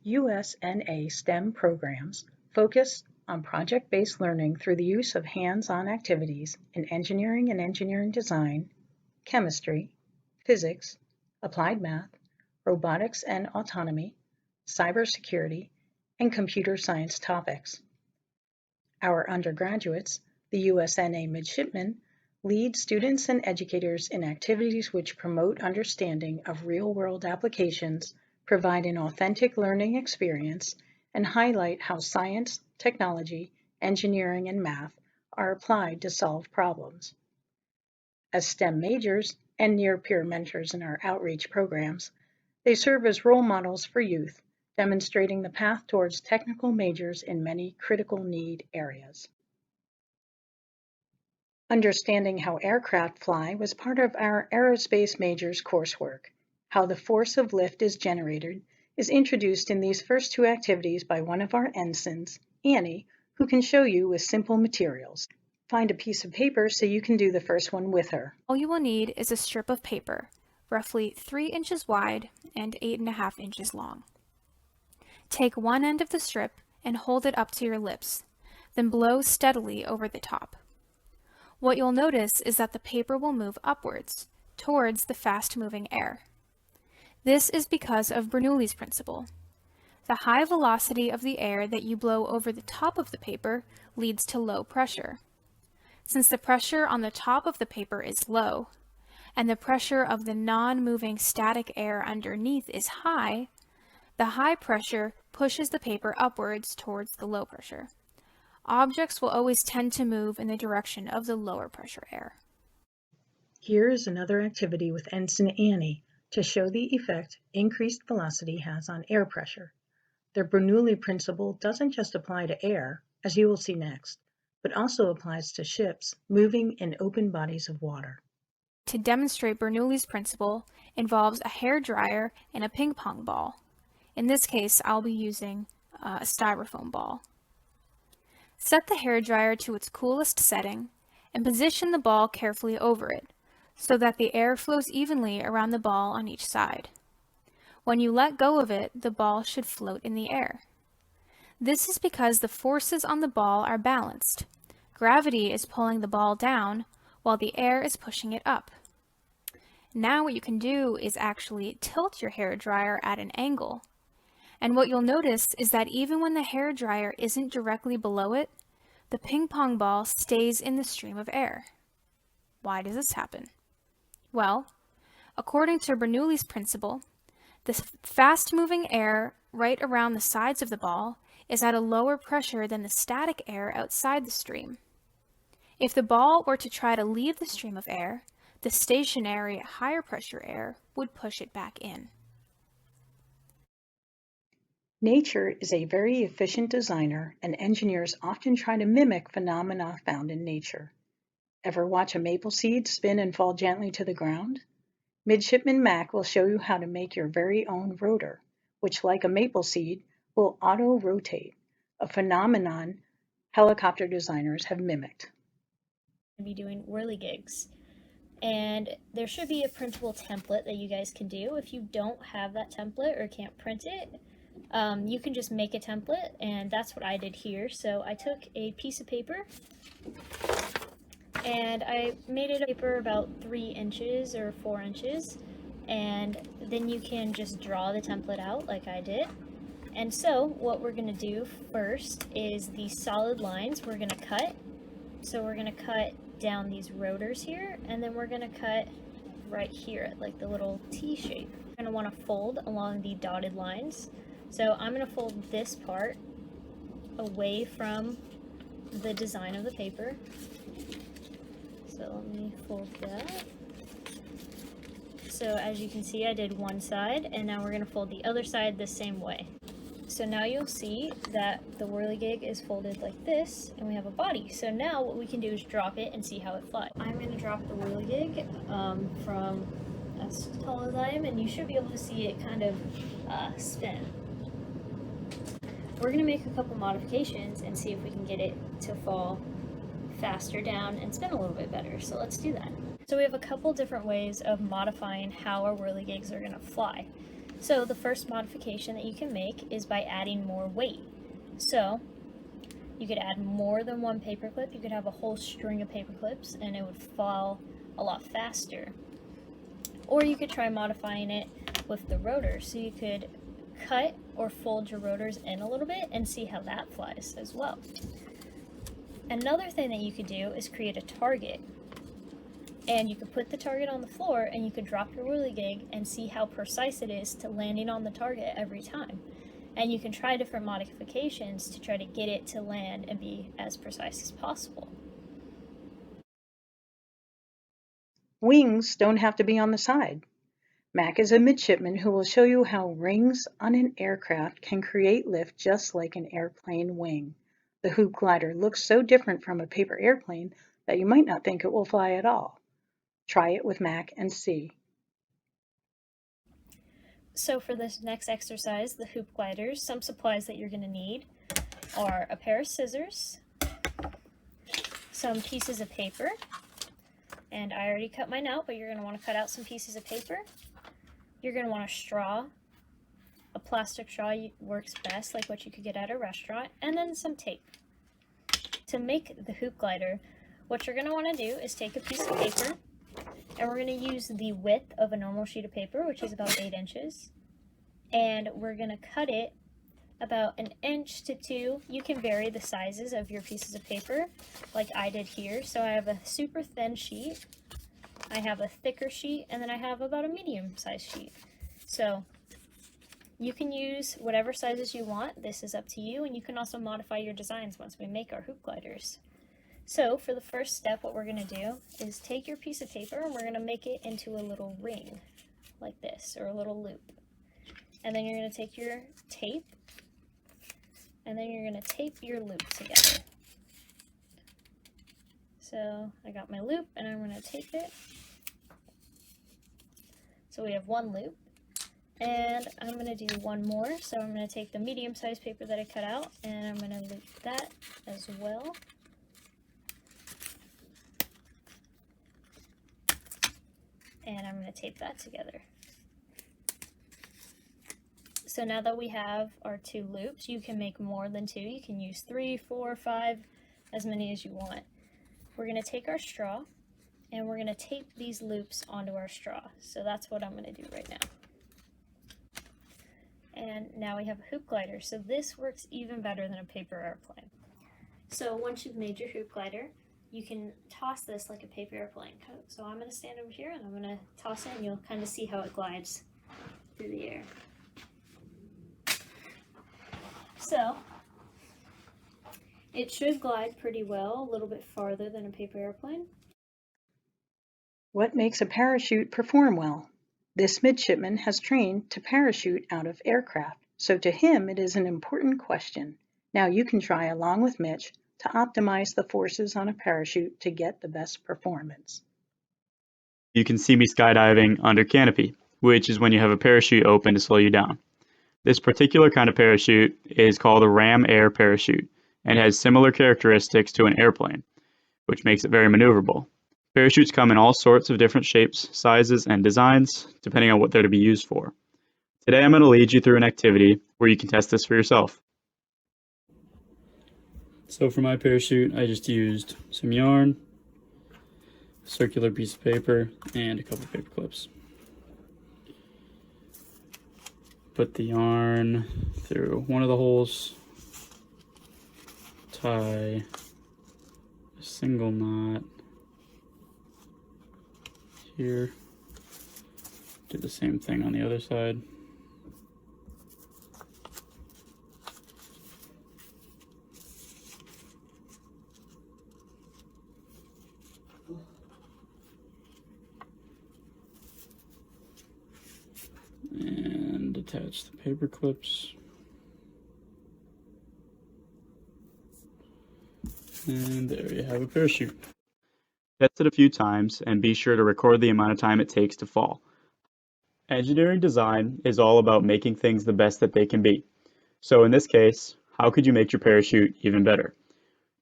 USNA STEM programs focus on project-based learning through the use of hands-on activities in engineering and engineering design, chemistry, physics, applied math, robotics and autonomy, cybersecurity, and computer science topics. Our undergraduates, the USNA midshipmen, lead students and educators in activities which promote understanding of real-world applications, provide an authentic learning experience, and highlight how science, technology, engineering, and math are applied to solve problems. As STEM majors and near-peer mentors in our outreach programs, they serve as role models for youth, demonstrating the path towards technical majors in many critical need areas. Understanding how aircraft fly was part of our aerospace majors coursework. How the force of lift is generated is introduced in these first two activities by one of our ensigns, Annie, who can show you with simple materials. Find a piece of paper so you can do the first one with her. All you will need is a strip of paper, roughly 3 inches wide and 8.5 inches long. Take one end of the strip and hold it up to your lips, then blow steadily over the top. What you'll notice is that the paper will move upwards, towards the fast-moving air. This is because of Bernoulli's principle. The high velocity of the air that you blow over the top of the paper leads to low pressure. Since the pressure on the top of the paper is low, and the pressure of the non-moving static air underneath is high, the high pressure pushes the paper upwards towards the low pressure. Objects will always tend to move in the direction of the lower pressure air. Here is another activity with Ensign Annie to show the effect increased velocity has on air pressure. The Bernoulli principle doesn't just apply to air, as you will see next, but also applies to ships moving in open bodies of water. To demonstrate Bernoulli's principle involves a hairdryer and a ping pong ball. In this case, I'll be using a styrofoam ball. Set the hairdryer to its coolest setting and position the ball carefully over it so that the air flows evenly around the ball on each side. When you let go of it, the ball should float in the air. This is because the forces on the ball are balanced. Gravity is pulling the ball down while the air is pushing it up. Now what you can do is actually tilt your hairdryer at an angle. And what you'll notice is that even when the hairdryer isn't directly below it, the ping pong ball stays in the stream of air. Why does this happen? Well, according to Bernoulli's principle, the fast-moving air right around the sides of the ball is at a lower pressure than the static air outside the stream. If the ball were to try to leave the stream of air, the stationary higher pressure air would push it back in. Nature is a very efficient designer, and engineers often try to mimic phenomena found in nature. Ever watch a maple seed spin and fall gently to the ground? Midshipman Mac will show you how to make your very own rotor, which, like a maple seed, will auto-rotate, a phenomenon helicopter designers have mimicked. Be doing whirligigs, and there should be a printable template that you guys can do. If you don't have that template or can't print it, you can just make a template, and that's what I did here. So I took a piece of paper and I made it a paper about 3 inches or 4 inches, and then you can just draw the template out like I did. And so what we're going to do first is the solid lines we're going to cut. So we're going to cut down these rotors here, and then we're going to cut right here at like the little T shape. You're going to want to fold along the dotted lines. So I'm going to fold this part away from the design of the paper. So let me fold that. So as you can see, I did one side, and now we're going to fold the other side the same way. So now you'll see that the whirligig is folded like this, and we have a body. So now what we can do is drop it and see how it flies. I'm going to drop the whirligig from as tall as I am, and you should be able to see it kind of spin. We're going to make a couple modifications and see if we can get it to fall faster down and spin a little bit better. So let's do that. So we have a couple different ways of modifying how our whirligigs are going to fly. So the first modification that you can make is by adding more weight. So you could add more than one paper clip. You could have a whole string of paper clips and it would fall a lot faster. Or you could try modifying it with the rotors. So you could cut or fold your rotors in a little bit and see how that flies as well. Another thing that you could do is create a target. And you could put the target on the floor and you could drop your whirligig and see how precise it is to landing on the target every time. And you can try different modifications to try to get it to land and be as precise as possible. Wings don't have to be on the side. Mac is a midshipman who will show you how rings on an aircraft can create lift just like an airplane wing. The hoop glider looks so different from a paper airplane that you might not think it will fly at all. Try it with Mac and see. So for this next exercise, the hoop gliders, some supplies that you're going to need are a pair of scissors, some pieces of paper, and I already cut mine out, but you're going to want to cut out some pieces of paper. You're going to want a straw. A plastic straw works best, like what you could get at a restaurant, and then some tape. To make the hoop glider, what you're going to want to do is take a piece of paper, and we're going to use the width of a normal sheet of paper, which is about 8 inches, and we're going to cut it about 1 inch to 2. You can vary the sizes of your pieces of paper, like I did here. So I have a super thin sheet, I have a thicker sheet, and then I have about a medium-sized sheet. So you can use whatever sizes you want. This is up to you, and you can also modify your designs once we make our hoop gliders. So for the first step, what we're going to do is take your piece of paper and we're going to make it into a little ring like this, or a little loop. And then you're going to take your tape and then you're going to tape your loop together. So I got my loop and I'm going to tape it. So we have one loop, and I'm going to do one more. So I'm going to take the medium-sized paper that I cut out and I'm going to loop that as well. And I'm going to tape that together. So now that we have our 2 loops, you can make more than 2. You can use 3, 4, 5, as many as you want. We're going to take our straw and we're going to tape these loops onto our straw. So that's what I'm going to do right now. And now we have a hoop glider. So this works even better than a paper airplane. So once you've made your hoop glider, you can toss this like a paper airplane. So I'm going to stand over here and I'm going to toss it, and you'll kind of see how it glides through the air. So it should glide pretty well, a little bit farther than a paper airplane. What makes a parachute perform well? This midshipman has trained to parachute out of aircraft, so to him it is an important question. Now you can try along with Mitch to optimize the forces on a parachute to get the best performance. You can see me skydiving under canopy, which is when you have a parachute open to slow you down. This particular kind of parachute is called a ram air parachute and has similar characteristics to an airplane, which makes it very maneuverable. Parachutes come in all sorts of different shapes, sizes, and designs, depending on what they're to be used for. Today I'm going to lead you through an activity where you can test this for yourself. So for my parachute, I just used some yarn, a circular piece of paper, and a couple paper clips. Put the yarn through one of the holes, tie a single knot here, do the same thing on the other side. And attach the paper clips. And there you have a parachute. Test it a few times and be sure to record the amount of time it takes to fall. Engineering design is all about making things the best that they can be. So in this case, how could you make your parachute even better?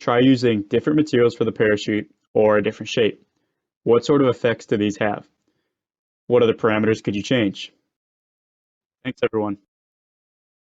Try using different materials for the parachute or a different shape. What sort of effects do these have? What other parameters could you change? Thanks, everyone.